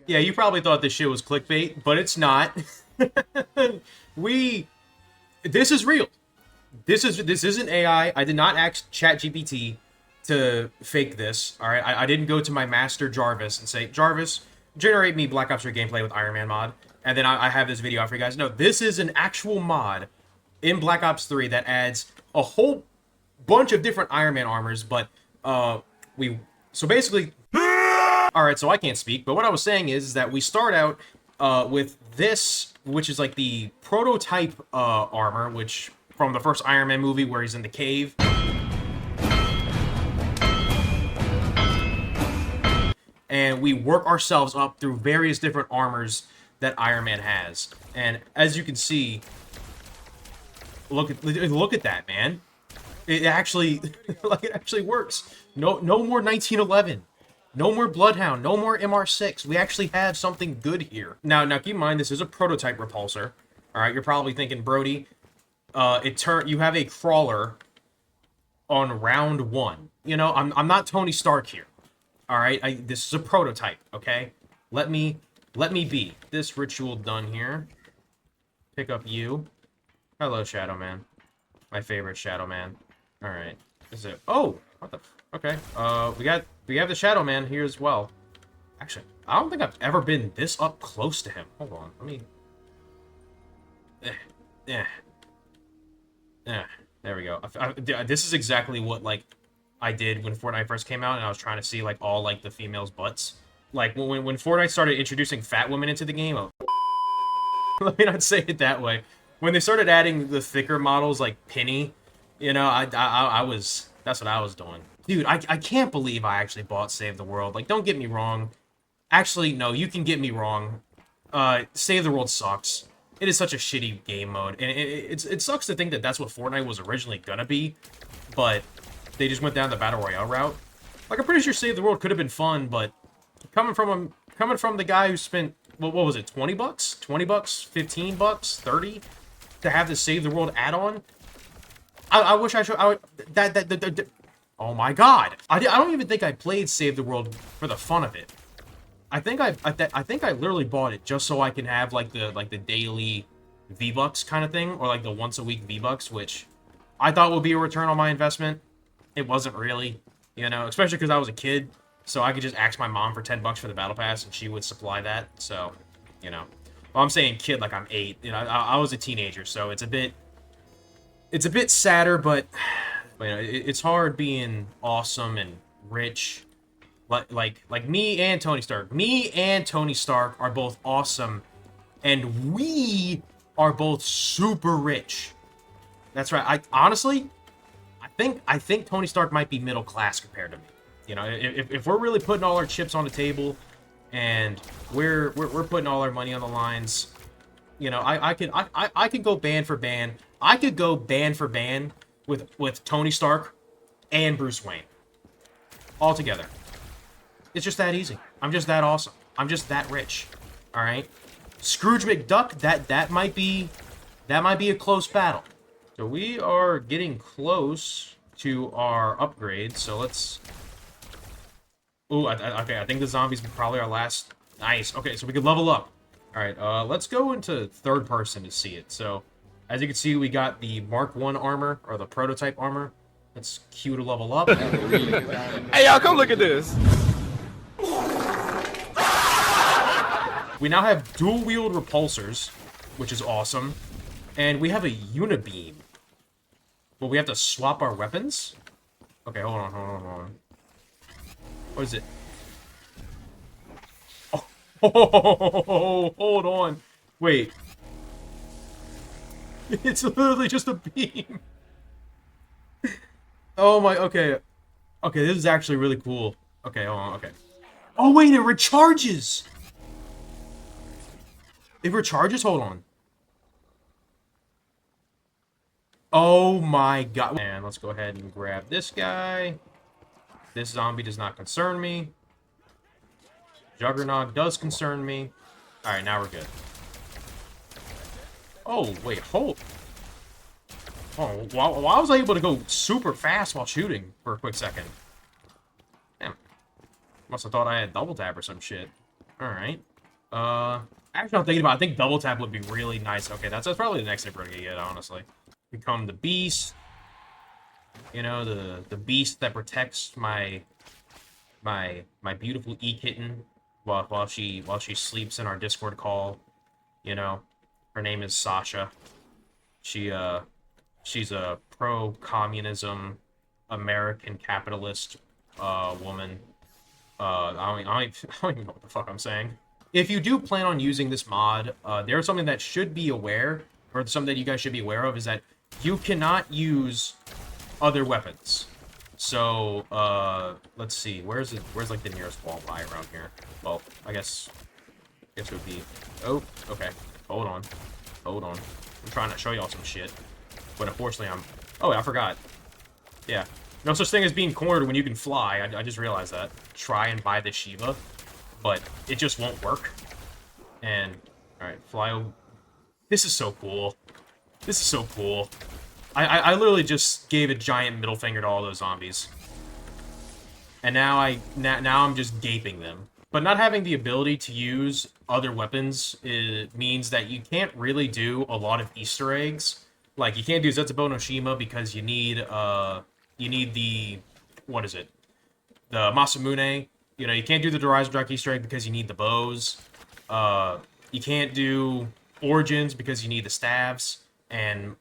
Yeah, you probably thought this shit was clickbait, but it's not. we This is real. This isn't AI. I did not ask ChatGPT to fake this. All right, I didn't go to my master Jarvis and say, Jarvis, generate me Black Ops 3 gameplay with Ironman mod, and then I have this video out for you guys. No, this is an actual mod in Black Ops 3 that adds a whole bunch of different Ironman armors. But we so basically, all right. So I can't speak, but what I was saying is that we start out with this, which is like the prototype armor, which from the first Iron Man movie where he's in the cave. And we work ourselves up through various different armors that Iron Man has. And as you can see, look at that, man. It actually like it actually works. No more 1911. No more Bloodhound, no more MR6. We actually have something good here. Now keep in mind this is a prototype repulsor. All right, you're probably thinking, Brody, you have a crawler on round 1. You know, I'm not Tony Stark here. All right, this is a prototype, okay? Let me be. This ritual done here. Pick up you. Hello, Shadow Man. My favorite Shadow Man. All right. Is it? Oh, what the? Okay. We have the Shadow Man here as well. Actually, I don't think I've ever been this up close to him. Hold on. Let me. There we go. This is exactly what like I did when Fortnite first came out, and I was trying to see like all like the females' butts. Like when Fortnite started introducing fat women into the game. Let me not say it that way. When they started adding the thicker models like Penny, you know, I was that's what I was doing. Dude, I can't believe I actually bought Save the World. Like, don't get me wrong. Actually, no, you can get me wrong. Save the World sucks. It is such a shitty game mode, and it sucks to think that that's what Fortnite was originally gonna be, but they just went down the Battle Royale route. Like, I'm pretty sure Save the World could have been fun, but coming from the guy who spent, what was it, 20 bucks? 20 bucks? 15 bucks? 30? To have the Save the World add-on? I wish I should, oh my god! I don't even think I played Save the World for the fun of it. I think I literally bought it just so I can have like the daily V-Bucks kind of thing, or like the once a week V-Bucks, which I thought would be a return on my investment. It wasn't really, you know, especially because I was a kid, so I could just ask my mom for 10 bucks for the battle pass and she would supply that. So, you know, well, I'm saying kid like I'm 8. You know, I was a teenager, so it's a bit sadder, but you know, it's hard being awesome and rich. Like me and Tony Stark. Me and Tony Stark are both awesome, and we are both super rich. That's right. I think Tony Stark might be middle class compared to me. You know, if we're really putting all our chips on the table, and we're putting all our money on the lines, you know, I could go band for band. I could go band for band with Tony Stark and Bruce Wayne all together. It's just that easy. I'm just that awesome. I'm just that rich. All right. Scrooge McDuck. That might be a close battle. So we are getting close to our upgrade. So let's. Ooh, okay. I think the zombies are probably our last. Nice. Okay, so we could level up. All right. Let's go into third person to see it. So, as you can see, we got the Mark 1 armor or the prototype armor. That's Q to level up. Hey, y'all, come look at this. We now have dual-wield repulsors, which is awesome. And we have a unibeam. But we have to swap our weapons? Okay, hold on. What is it? Oh, hold on. Wait. It's literally just a beam. Oh my, okay. Okay, this is actually really cool. Okay, hold on, okay. Oh wait, it recharges! It recharges? Hold on. Oh my god. And let's go ahead and grab this guy. This zombie does not concern me. Juggernaut does concern me. Alright, now we're good. Oh, wait, hold. Oh, why was I able to go super fast while shooting for a quick second? Damn. Must have thought I had double tap or some shit. Alright. Actually, I'm thinking about it. I think double tap would be really nice. Okay, that's probably the next thing we're gonna get, honestly. Become the beast. You know, the beast that protects my beautiful e-kitten while she sleeps in our Discord call. You know, her name is Sasha. She she's a pro-communism American capitalist woman. I don't even know what the fuck I'm saying. If you do plan on using this mod, there's something that should be aware, or something that you guys should be aware of, is that you cannot use other weapons. So, let's see, where's like the nearest wall by around here? Well, I guess it would be, oh, okay, hold on, I'm trying to show y'all some shit, but unfortunately oh, I forgot, yeah, no such thing as being cornered when you can fly. I just realized that. Try and buy the Shiva, but it just won't work, and, alright, fly over. This is so cool. This is so cool. I literally just gave a giant middle finger to all those zombies. And now now I'm just gaping them. But not having the ability to use other weapons means that you can't really do a lot of Easter eggs. Like, you can't do Zetsubo no Shima because you need the, what is it? The Masamune. You know, you can't do the Horizon Dark Easter egg because you need the bows. You can't do Origins because you need the staves. And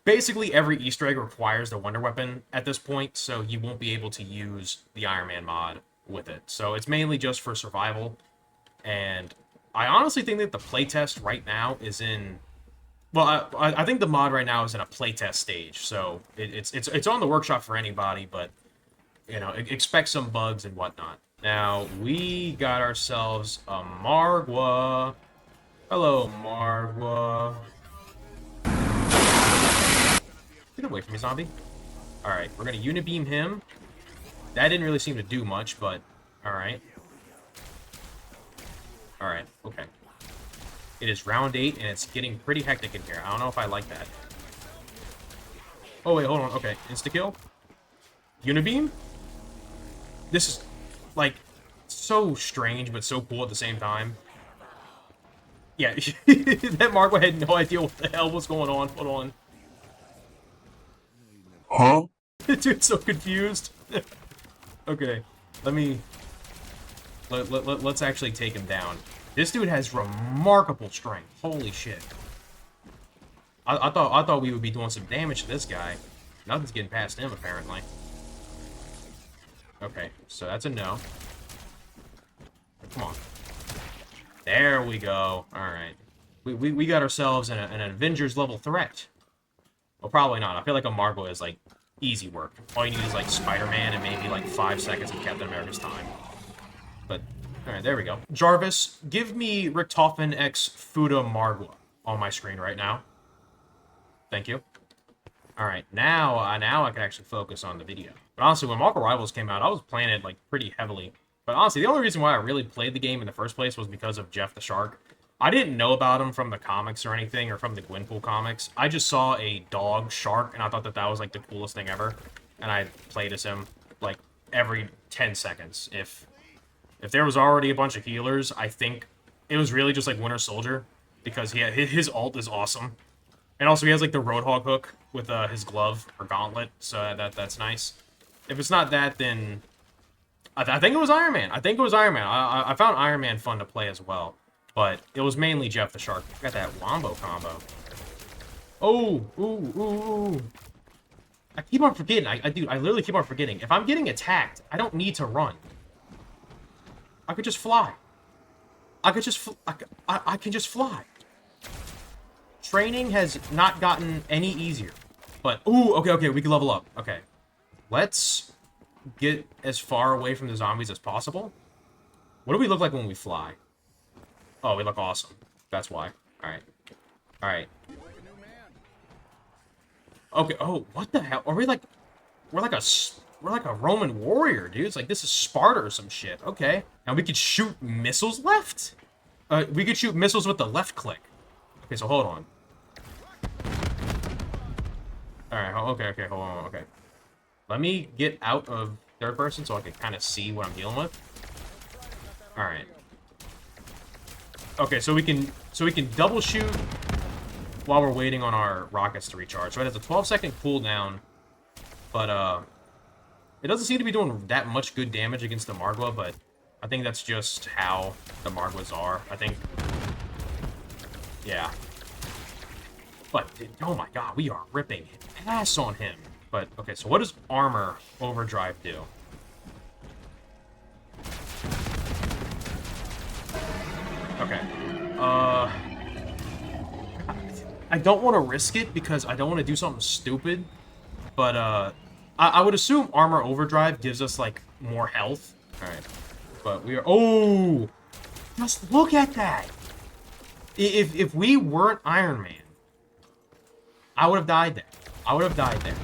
basically every Easter egg requires the Wonder Weapon at this point, so you won't be able to use the Ironman mod with it. So it's mainly just for survival, and I honestly think that the playtest right now is in... Well, I think the mod right now is in a playtest stage, so it's on the workshop for anybody, but, you know, expect some bugs and whatnot. Now, we got ourselves a Margwa. Hello, Margwa. Get away from me, zombie. Alright, we're gonna unibeam him. That didn't really seem to do much, but... Alright. Alright, okay. It is round 8, and it's getting pretty hectic in here. I don't know if I like that. Oh, wait, hold on. Okay, insta-kill. Unibeam? This is, like, so strange, but so cool at the same time. Yeah, that Marco had no idea what the hell was going on. Hold on. Huh? Dude's so confused. Okay, let's actually take him down. This dude has remarkable strength. Holy shit. I thought we would be doing some damage to this guy. Nothing's getting past him, apparently. Okay, so that's a no. Come on. There we go. Alright. We got ourselves an Avengers level threat. Well, probably not. I feel like a Marvel is, like, easy work. All you need is, like, Spider-Man and maybe, like, 5 seconds of Captain America's time. But, alright, there we go. Jarvis, give me Richtofen x Fuda Margwa on my screen right now. Thank you. Alright, now I can actually focus on the video. But honestly, when Marvel Rivals came out, I was playing it, like, pretty heavily. But honestly, the only reason why I really played the game in the first place was because of Jeff the Shark. I didn't know about him from the comics or anything, or from the Gwenpool comics. I just saw a dog shark, and I thought that that was, like, the coolest thing ever. And I played as him, like, every 10 seconds. If there was already a bunch of healers, I think it was really just, like, Winter Soldier, because his ult is awesome. And also, he has, like, the Roadhog hook with his glove, or gauntlet, so that's nice. If it's not that, then... I think it was Iron Man. I think it was Iron Man. I found Iron Man fun to play as well. But it was mainly Jeff the Shark. Got that wombo combo. Oh, ooh. I keep on forgetting. I literally keep on forgetting. If I'm getting attacked, I don't need to run. I could just fly. I can just fly. Training has not gotten any easier. But, ooh, okay, we can level up. Okay. Let's get as far away from the zombies as possible. What do we look like when we fly? Oh, we look awesome. That's why. Alright. Okay, oh, what the hell? Are we like... We're like a Roman warrior, dude. It's like, this is Sparta or some shit. Okay. Now we could shoot missiles left? We could shoot missiles with the left click. Okay, so hold on. Alright, okay, hold on, okay. Let me get out of third person so I can kind of see what I'm dealing with. Alright. Okay, so we can double shoot while we're waiting on our rockets to recharge. So it has a 12-second cooldown, but it doesn't seem to be doing that much good damage against the Margwa, but I think that's just how the Margwas are. I think, yeah. But oh my god, we are ripping ass on him. But okay, so what does armor overdrive do? Okay. I don't want to risk it because I don't want to do something stupid. But, I would assume armor overdrive gives us, like, more health. Alright. But we are... Oh! Just look at that! If we weren't Iron Man, I would have died there. I would have died there.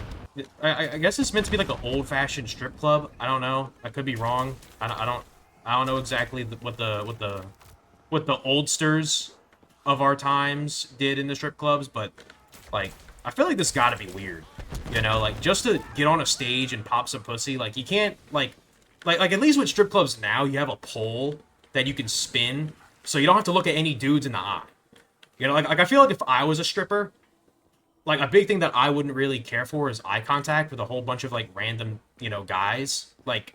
I guess it's meant to be like an old-fashioned strip club. I don't know. I could be wrong. I don't know exactly what the oldsters of our times did in the strip clubs, but like I feel like this gotta be weird. You know, like just to get on a stage and pop some pussy, like you can't like at least with strip clubs now you have a pole that you can spin, so you don't have to look at any dudes in the eye. You know, like I feel like if I was a stripper, like a big thing that I wouldn't really care for is eye contact with a whole bunch of like random, you know, guys. Like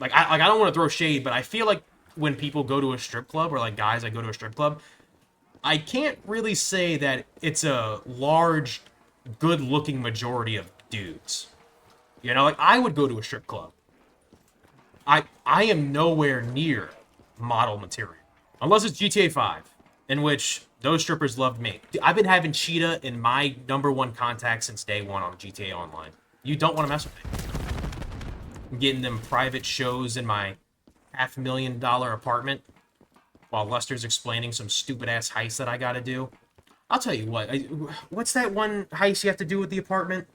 I don't want to throw shade, but I feel like when people go to a strip club or like guys that go to a strip club, I can't really say that it's a large, good-looking majority of dudes. You know, like I would go to a strip club. I am nowhere near model material. Unless it's GTA 5, in which those strippers loved me. I've been having Cheetah in my #1 contact since day one on GTA Online. You don't want to mess with me. I'm getting them private shows in my $500,000 apartment while Lester's explaining some stupid-ass heist that I gotta do. I'll tell you what, what's that one heist you have to do with the apartment?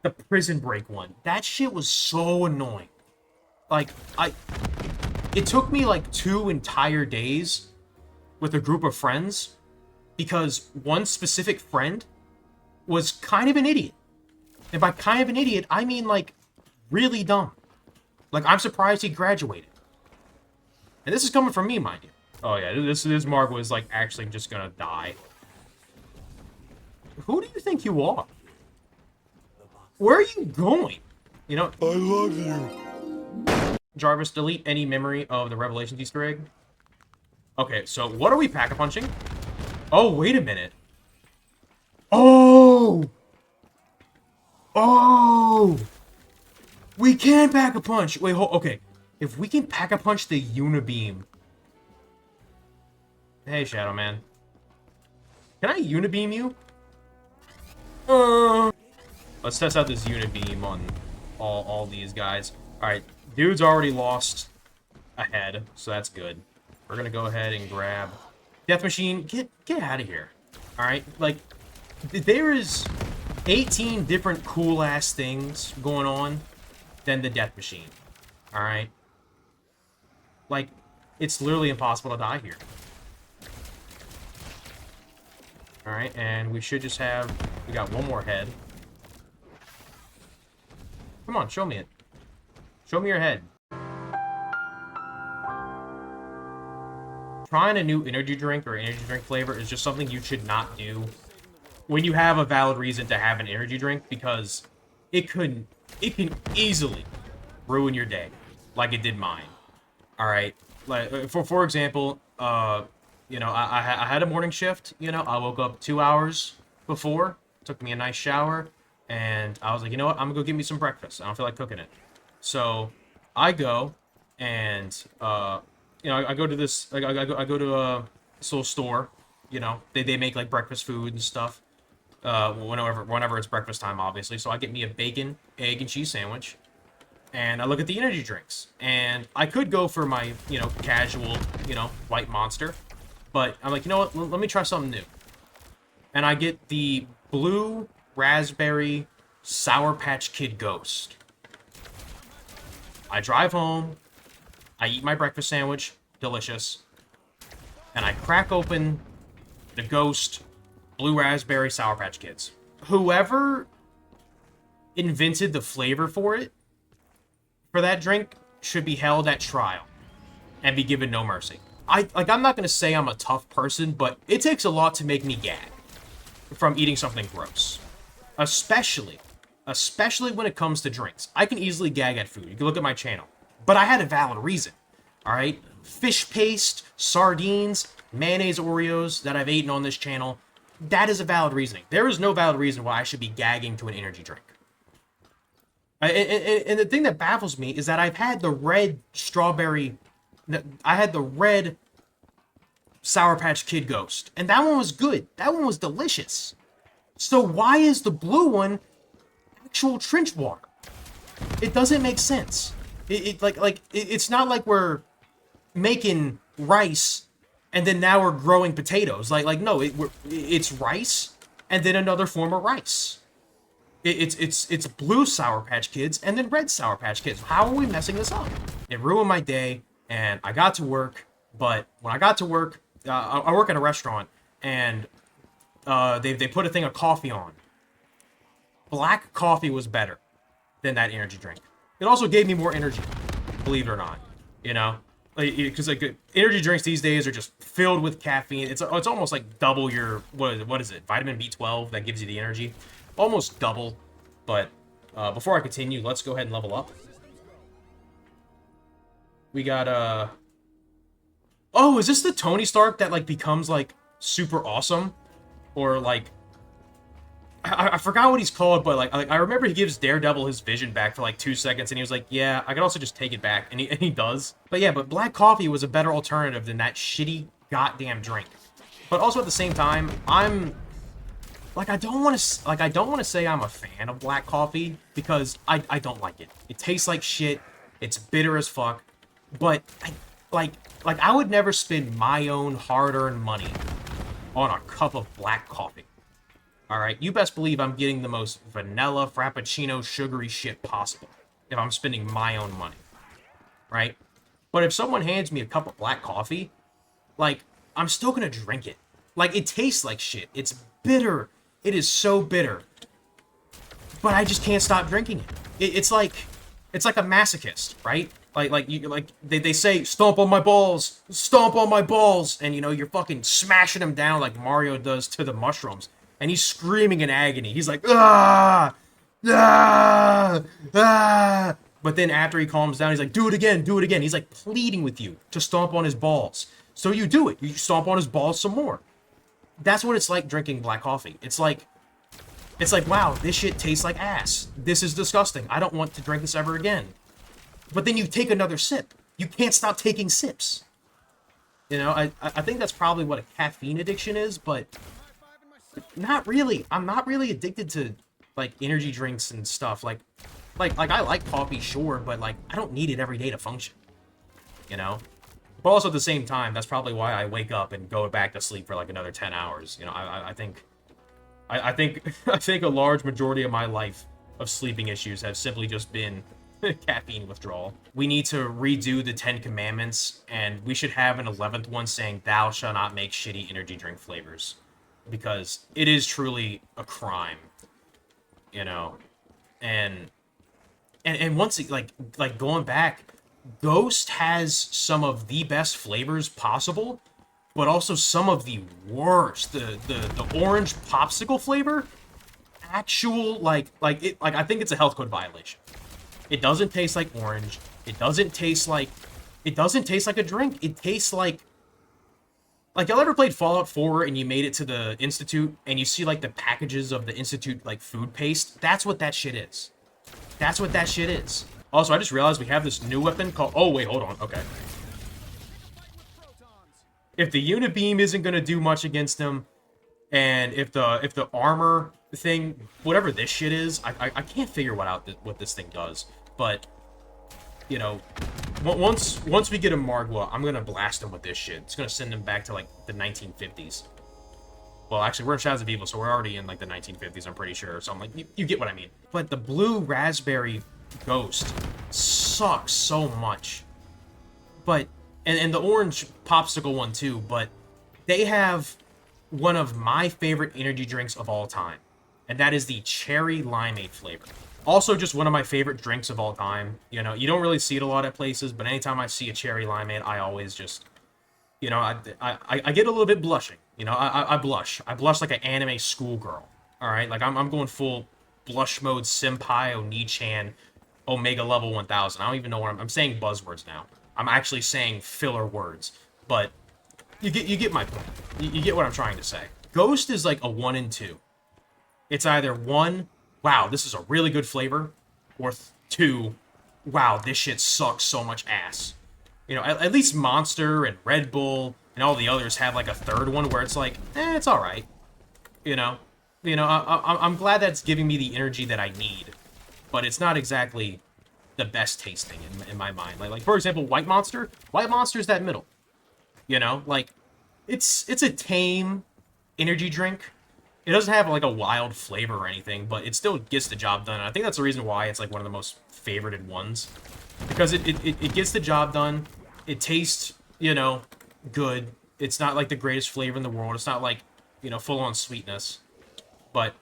The prison break one. That shit was so annoying. Like, it took me like 2 entire days with a group of friends because one specific friend was kind of an idiot. And by kind of an idiot, I mean like really dumb. Like, I'm surprised he graduated. And this is coming from me, mind you. Oh yeah, this Mark was like actually just gonna die. Who do you think you are? Where are you going? You know, I love you. Jarvis, delete any memory of the Revelations Easter egg. Okay, so what are we pack-a-punching? Oh, wait a minute. Oh! Oh! We can pack-a-punch! Wait, okay. If we can pack-a-punch the Unibeam... Hey, Shadow Man. Can I Unibeam you? Let's test out this Unibeam on all these guys. Alright, dude's already lost a head, so that's good. We're gonna go ahead and grab... Death Machine, get out of here. Alright, like, there is 18 different cool-ass things going on than the Death Machine. Alright? Like, it's literally impossible to die here. Alright, and we should just have... We got one more head. Come on, show me it. Show me your head. Trying a new energy drink or energy drink flavor is just something you should not do when you have a valid reason to have an energy drink, because it can easily ruin your day, like it did mine. All right, like for example, you know, I had a morning shift. You know, I woke up 2 hours before, took me a nice shower, and I was like, you know what, I'm gonna go get me some breakfast. I don't feel like cooking it, so I go and you know, I go to this, I go to this little store. You know, they make like breakfast food and stuff. Whenever it's breakfast time, obviously. So I get me a bacon, egg, and cheese sandwich, and I look at the energy drinks. And I could go for my, you know, casual, you know, white Monster, but I'm like, you know what? Let me try something new. And I get the blue raspberry Sour Patch Kid Ghost. I drive home. I eat my breakfast sandwich, delicious, and I crack open the Ghost Blue Raspberry Sour Patch Kids. Whoever invented the flavor for that drink, should be held at trial and be given no mercy. I'm not gonna say I'm a tough person, but it takes a lot to make me gag from eating something gross. Especially when it comes to drinks. I can easily gag at food. You can look at my channel. But I had a valid reason. Alright? Fish paste, sardines, mayonnaise Oreos that I've eaten on this channel. That is a valid reasoning. There is no valid reason why I should be gagging to an energy drink. And the thing that baffles me is that I've had the red strawberry... I had the red Sour Patch Kid Ghost. And that one was good. That one was delicious. So why is the blue one actual trench water? It doesn't make sense. It's not like we're making rice and then now we're growing potatoes. No, it's rice and then another form of rice. It's blue Sour Patch Kids and then red Sour Patch Kids. How are we messing this up? It ruined my day, and I got to work. But when I got to work, I work at a restaurant, and they put a thing of coffee on. Black coffee was better than that energy drink. It also gave me more energy, believe it or not. You know, because energy drinks these days are just filled with caffeine. It's almost like double your what is it? Vitamin B12 that gives you the energy, almost double. But before I continue, let's go ahead and level up. We got oh, is this the Tony Stark that like becomes like super awesome, or like? I forgot what he's called, but like I remember he gives Daredevil his vision back for like 2 seconds, and he was like, "Yeah, I could also just take it back," and he does. But yeah, but black coffee was a better alternative than that shitty goddamn drink. But also at the same time, I'm like I don't want to say I'm a fan of black coffee because I don't like it. It tastes like shit. It's bitter as fuck. But I would never spend my own hard-earned money on a cup of black coffee. Alright, you best believe I'm getting the most vanilla, frappuccino, sugary shit possible if I'm spending my own money. Right? But if someone hands me a cup of black coffee, like, I'm still gonna drink it. Like, it tastes like shit. It's bitter. It is so bitter. But I just can't stop drinking it. It's like a masochist, right? They say, stomp on my balls, and you know, you're fucking smashing them down like Mario does to the mushrooms. And he's screaming in agony. He's like, ah, ah, ah. But then after he calms down, he's like, do it again, do it again. He's like pleading with you to stomp on his balls. So you do it. You stomp on his balls some more. That's what it's like drinking black coffee. It's like, wow, this shit tastes like ass. This is disgusting. I don't want to drink this ever again. But then you take another sip. You can't stop taking sips. You know, I think that's probably what a caffeine addiction is, but not really. I'm not really addicted to like energy drinks and stuff. Like I like coffee, sure, but like I don't need it every day to function. You know? But also at the same time, that's probably why I wake up and go back to sleep for like another 10 hours. You know, I think a large majority of my life of sleeping issues have simply just been caffeine withdrawal. We need to redo the 10 Commandments, and we should have an 11th one saying, "Thou shalt not make shitty energy drink flavors." Because it is truly a crime, you know, and once it, like going back, Ghost has some of the best flavors possible, but also some of the worst. The orange popsicle flavor, actual I think it's a health code violation. It doesn't taste like orange. It doesn't taste like a drink. It tastes like y'all ever played Fallout 4 and you made it to the Institute and you see like the packages of the Institute like food paste? That's what that shit is. That's what that shit is. Also, I just realized we have this new weapon called... Oh, wait, hold on. Okay. If the Unibeam isn't going to do much against him, and if the armor thing, whatever this shit is, I can't figure what this thing does. But, you know... Once we get a Margwa, I'm gonna blast him with this shit. It's gonna send him back to like the 1950s. Well, actually, we're in Shadows of Evil, so we're already in like the 1950s, I'm pretty sure. So I'm like, you get what I mean. But the blue raspberry Ghost sucks so much. But and the orange popsicle one too. But they have one of my favorite energy drinks of all time, and that is the cherry limeade flavor. Also, just one of my favorite drinks of all time. You know, you don't really see it a lot at places, but anytime I see a cherry limeade, I always just... You know, I get a little bit blushing. You know, I blush. I blush like an anime schoolgirl. All right, like I'm going full blush mode, Senpai, Oni-chan, Omega level 1000. I don't even know what I'm saying buzzwords now. I'm actually saying filler words, but you get my point. You get what I'm trying to say. Ghost is like a 1 and 2. It's either 1, wow, this is a really good flavor, or 2, wow, this shit sucks so much ass. You know, at least Monster and Red Bull and all the others have like a third one where it's like, it's all right. You know, I'm glad that's giving me the energy that I need, but it's not exactly the best tasting in my mind. Like for example, White Monster. White Monster is that middle. You know, like it's a tame energy drink. It doesn't have like a wild flavor or anything, but it still gets the job done. And I think that's the reason why it's like one of the most favorited ones, because it gets the job done. It tastes, you know, good. It's not like the greatest flavor in the world. It's not like, you know, full on sweetness, but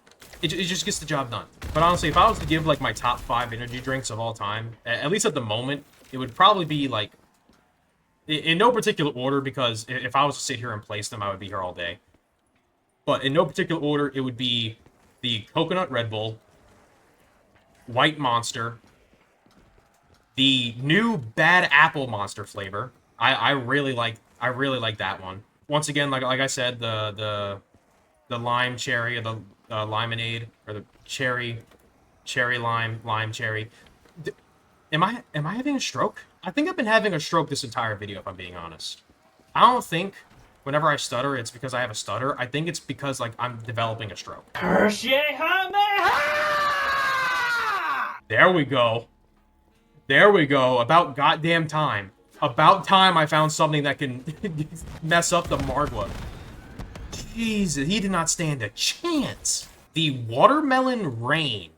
it just gets the job done. But honestly, if I was to give like my top 5 energy drinks of all time, at least at the moment, it would probably be like in no particular order, because if I was to sit here and place them, I would be here all day. But in no particular order, it would be the Coconut Red Bull, White Monster, the new Bad Apple Monster flavor. I really like that one. Once again, like I said, the lime cherry, or the limonade, or the cherry lime cherry. Am I having a stroke? I think I've been having a stroke this entire video, if I'm being honest. I don't think whenever I stutter, it's because I have a stutter. I think it's because, like, I'm developing a stroke. There we go. There we go. About goddamn time. About time I found something that can mess up the Margwa. Jesus, he did not stand a chance. The Watermelon Rain.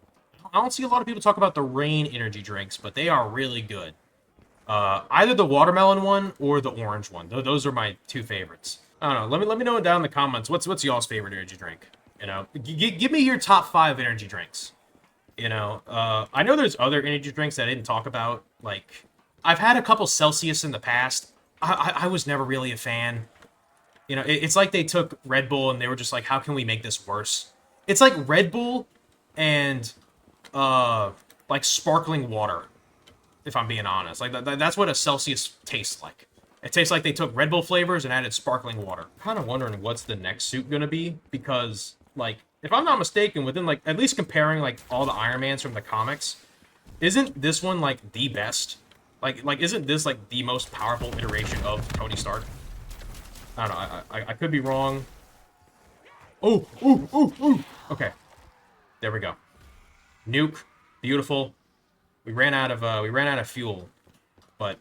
I don't see a lot of people talk about the Rain energy drinks, but they are really good. Either the watermelon one or the orange one. Those are my 2 favorites. I don't know. Let me know down in the comments. What's y'all's favorite energy drink? You know, give me your top 5 energy drinks. You know, I know there's other energy drinks that I didn't talk about. Like, I've had a couple Celsius in the past. I was never really a fan. You know, it's like they took Red Bull and they were just like, how can we make this worse? It's like Red Bull and like sparkling water, if I'm being honest. Like that's what a Celsius tastes like. It tastes like they took Red Bull flavors and added sparkling water. I'm kind of wondering what's the next suit gonna be, because like, if I'm not mistaken, within like at least comparing like all the Ironmans from the comics, isn't this one like the best? Like isn't this like the most powerful iteration of Tony Stark? I don't know. I could be wrong. Oh, ooh, ooh, ooh. Okay, there we go. Nuke, beautiful. We ran out of fuel, but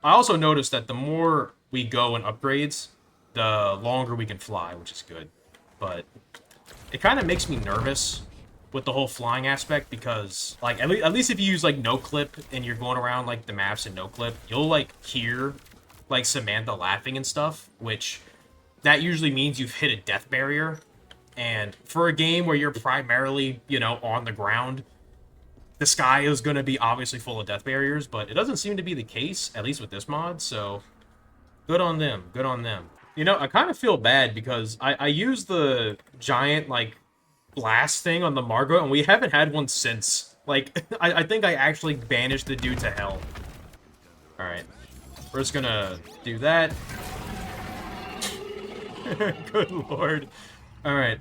I also noticed that the more we go in upgrades, the longer we can fly, which is good. But it kind of makes me nervous with the whole flying aspect, because like at least if you use like no clip and you're going around like the maps in no clip, you'll like hear like Samantha laughing and stuff, which that usually means you've hit a death barrier. And for a game where you're primarily, you know, on the ground, the sky is going to be obviously full of death barriers, but it doesn't seem to be the case, at least with this mod, so good on them, good on them. You know, I kind of feel bad because I used the giant, like, blast thing on the Margot, and we haven't had one since. Like, I think I actually banished the dude to hell. Alright, we're just gonna do that. Good lord. Alright.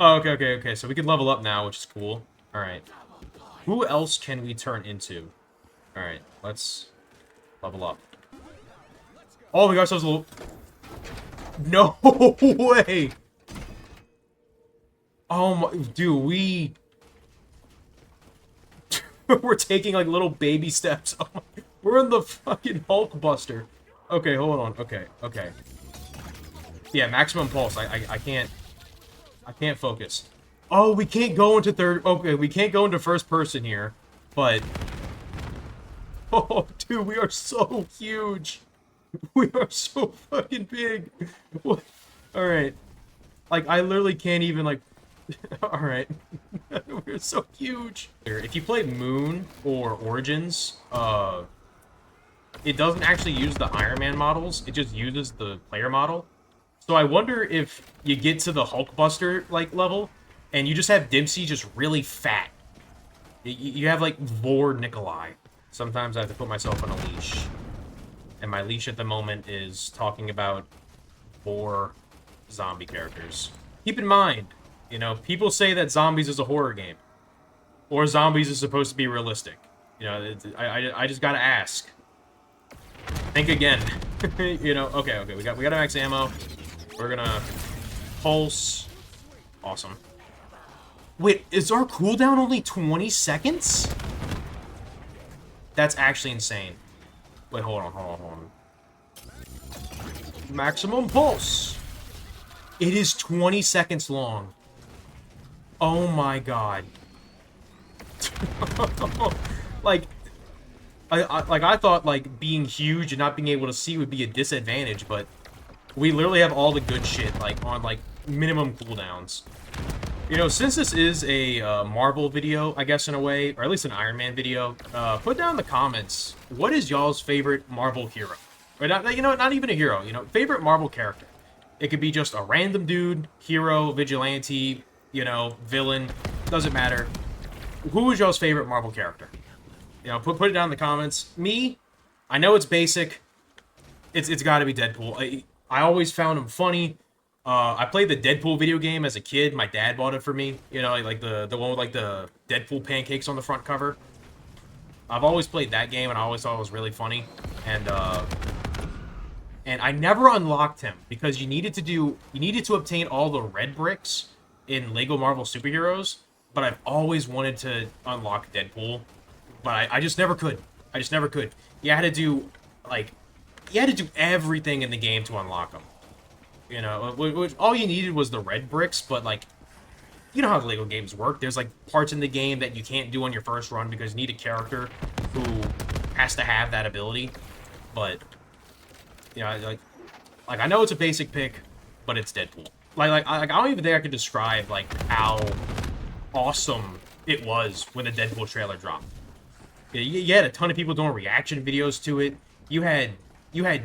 Oh, okay, so we can level up now, which is cool. Alright. Who else can we turn into? Alright, let's level up. Oh, we got ourselves a little... No way! Oh my... Dude, we... We're taking, like, little baby steps. Oh my... We're in the fucking Hulk Buster. Okay, hold on. Okay. Yeah, maximum pulse. I can't focus. Oh, we can't go into third... Okay, we can't go into first person here, but... Oh, dude, we are so huge. We are so fucking big. What? Alright. Like, I literally can't even, like... Alright. We're so huge. If you play Moon or Origins, it doesn't actually use the Iron Man models. It just uses the player model. So I wonder if you get to the Hulkbuster like level, and you just have Dempsey just really fat. You have like Lord Nikolai. Sometimes I have to put myself on a leash, and my leash at the moment is talking about 4 zombie characters. Keep in mind, you know, people say that zombies is a horror game, or zombies is supposed to be realistic. You know, I just gotta ask. Think again. You know, okay, we got a max ammo. We're gonna pulse. Awesome. Wait, is our cooldown only 20 seconds? That's actually insane. Wait, hold on. Maximum pulse. It is 20 seconds long. Oh my god. Like, I thought like being huge and not being able to see would be a disadvantage, but we literally have all the good shit like on like minimum cooldowns. You know, since this is a Marvel video, I guess in a way, or at least an Iron Man video, put down in the comments what is y'all's favorite Marvel hero, or not? You know, not even a hero. You know, favorite Marvel character. It could be just a random dude, hero, vigilante, you know, villain. Doesn't matter. Who is y'all's favorite Marvel character? You know, put it down in the comments. Me, I know it's basic. It's got to be Deadpool. I always found him funny. I played the Deadpool video game as a kid. My dad bought it for me. You know, like the one with like the Deadpool pancakes on the front cover. I've always played that game, and I always thought it was really funny. And I never unlocked him because you needed to obtain all the red bricks in Lego Marvel Superheroes. But I've always wanted to unlock Deadpool, but I just never could. I just never could. You had to do everything in the game to unlock him. You know, which all you needed was the red bricks, but like, you know how the Lego games work. There's like parts in the game that you can't do on your first run because you need a character who has to have that ability. But you know, like I know it's a basic pick, but it's Deadpool. Like I don't even think I could describe like how awesome it was when the Deadpool trailer dropped. You had a ton of people doing reaction videos to it. You had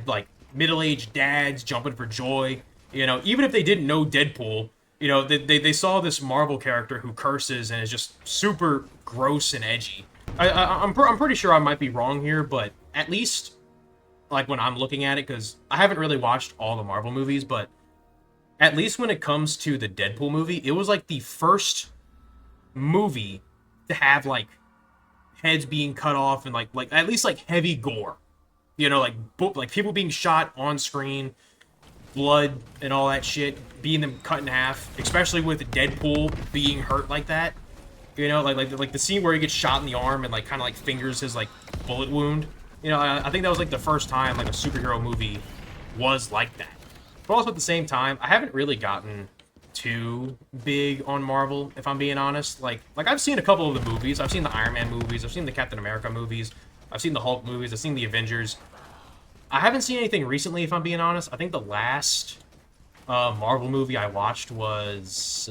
like middle-aged dads jumping for joy. You know, even if they didn't know Deadpool, you know, they saw this Marvel character who curses and is just super gross and edgy. I'm pretty sure I might be wrong here, but at least, like, when I'm looking at it, because I haven't really watched all the Marvel movies, but at least when it comes to the Deadpool movie, it was, like, the first movie to have, like, heads being cut off and, like at least, like, heavy gore. You know, like people being shot on screen, blood and all that shit, being them cut in half, especially with Deadpool being hurt like that. You know, like the scene where he gets shot in the arm and like kind of like fingers his like bullet wound. You know, I think that was like the first time like a superhero movie was like that. But also at the same time, I haven't really gotten too big on Marvel, if I'm being honest. Like I've seen a couple of the movies. I've seen the Iron Man movies. I've seen the Captain America movies. I've seen the Hulk movies. I've seen the Avengers. I haven't seen anything recently, if I'm being honest. I think the last Marvel movie I watched was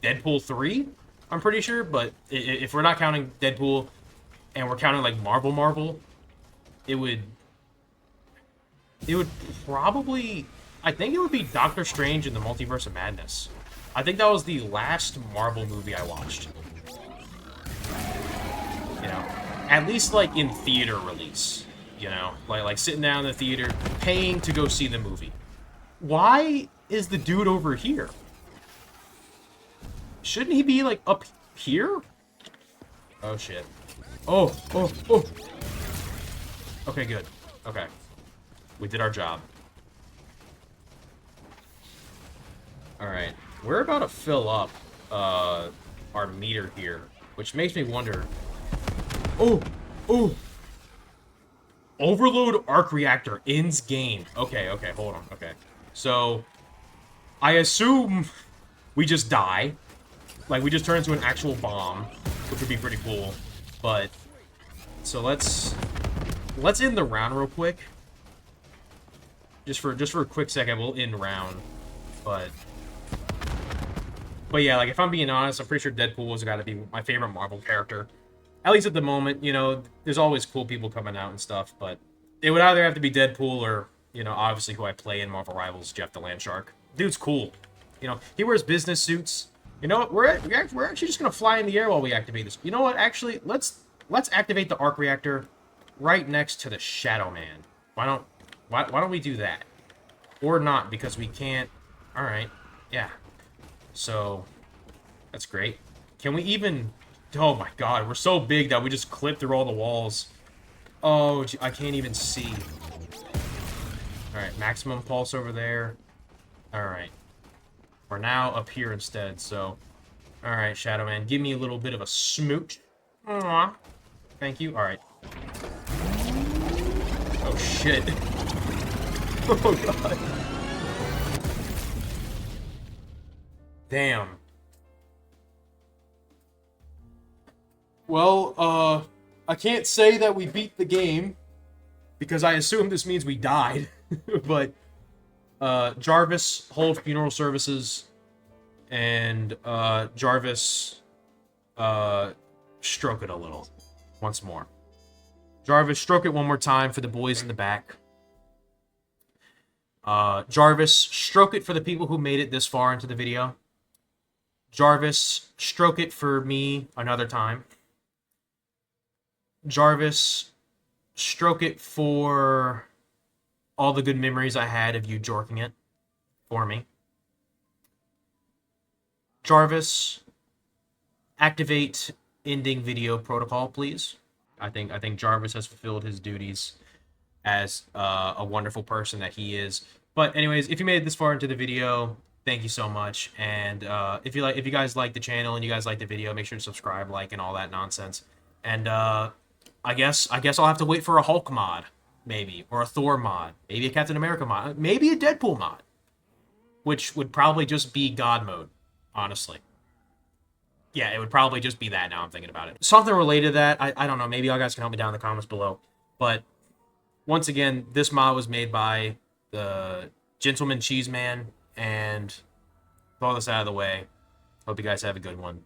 Deadpool 3, I'm pretty sure. But if we're not counting Deadpool and we're counting, like, Marvel, it would probably... I think it would be Doctor Strange in the Multiverse of Madness. I think that was the last Marvel movie I watched. You know, at least like in theater release, you know, like sitting down in the theater, paying to go see the movie. Why is the dude over here? Shouldn't he be like up here? Oh shit. Oh. Okay, good. Okay. We did our job. Alright. We're about to fill up our meter here, which makes me wonder... Oh! Overload arc reactor ends game. Okay, hold on. Okay. So, I assume we just die. Like, we just turn into an actual bomb, which would be pretty cool. But, so let's end the round real quick. Just for a quick second, we'll end round. But yeah, like, if I'm being honest, I'm pretty sure Deadpool has got to be my favorite Marvel character. at least at the moment, you know, there's always cool people coming out and stuff, but it would either have to be Deadpool or, you know, obviously who I play in Marvel Rivals, Jeff the Landshark. Dude's cool. You know, he wears business suits. You know what? We're actually just gonna fly in the air while we activate this. You know what? Actually, let's activate the arc reactor right next to the Shadow Man. Why don't we do that? Or not, because we can't. All right. Yeah. So that's great. Can we even? Oh my God, we're so big that we just clip through all the walls. Oh, I can't even see. All right, maximum pulse over there. All right. We're now up here instead, so... Alright, Shadow Man, give me a little bit of a smooch. Aww. Thank you. Alright. Oh, shit. Oh, God. Damn. Well, I can't say that we beat the game, because I assume this means we died. But, Jarvis, hold funeral services... And, Jarvis, stroke it a little. Once more. Jarvis, stroke it one more time for the boys in the back. Jarvis, stroke it for the people who made it this far into the video. Jarvis, stroke it for me another time. Jarvis, stroke it for all the good memories I had of you jorking it for me. Jarvis, activate ending video protocol, please. I think Jarvis has fulfilled his duties as a wonderful person that he is. But anyways, if you made it this far into the video, thank you so much. And if you guys like the channel and you guys like the video, make sure to subscribe, like, and all that nonsense. And I guess I'll have to wait for a Hulk mod, maybe, or a Thor mod, maybe a Captain America mod, maybe a Deadpool mod, which would probably just be God mode. Honestly. Yeah, it would probably just be that now I'm thinking about it. Something related to that, I don't know, maybe y'all guys can help me down in the comments below. But, once again, this mod was made by the Gentleman Cheeseman, and with all this out of the way, hope you guys have a good one.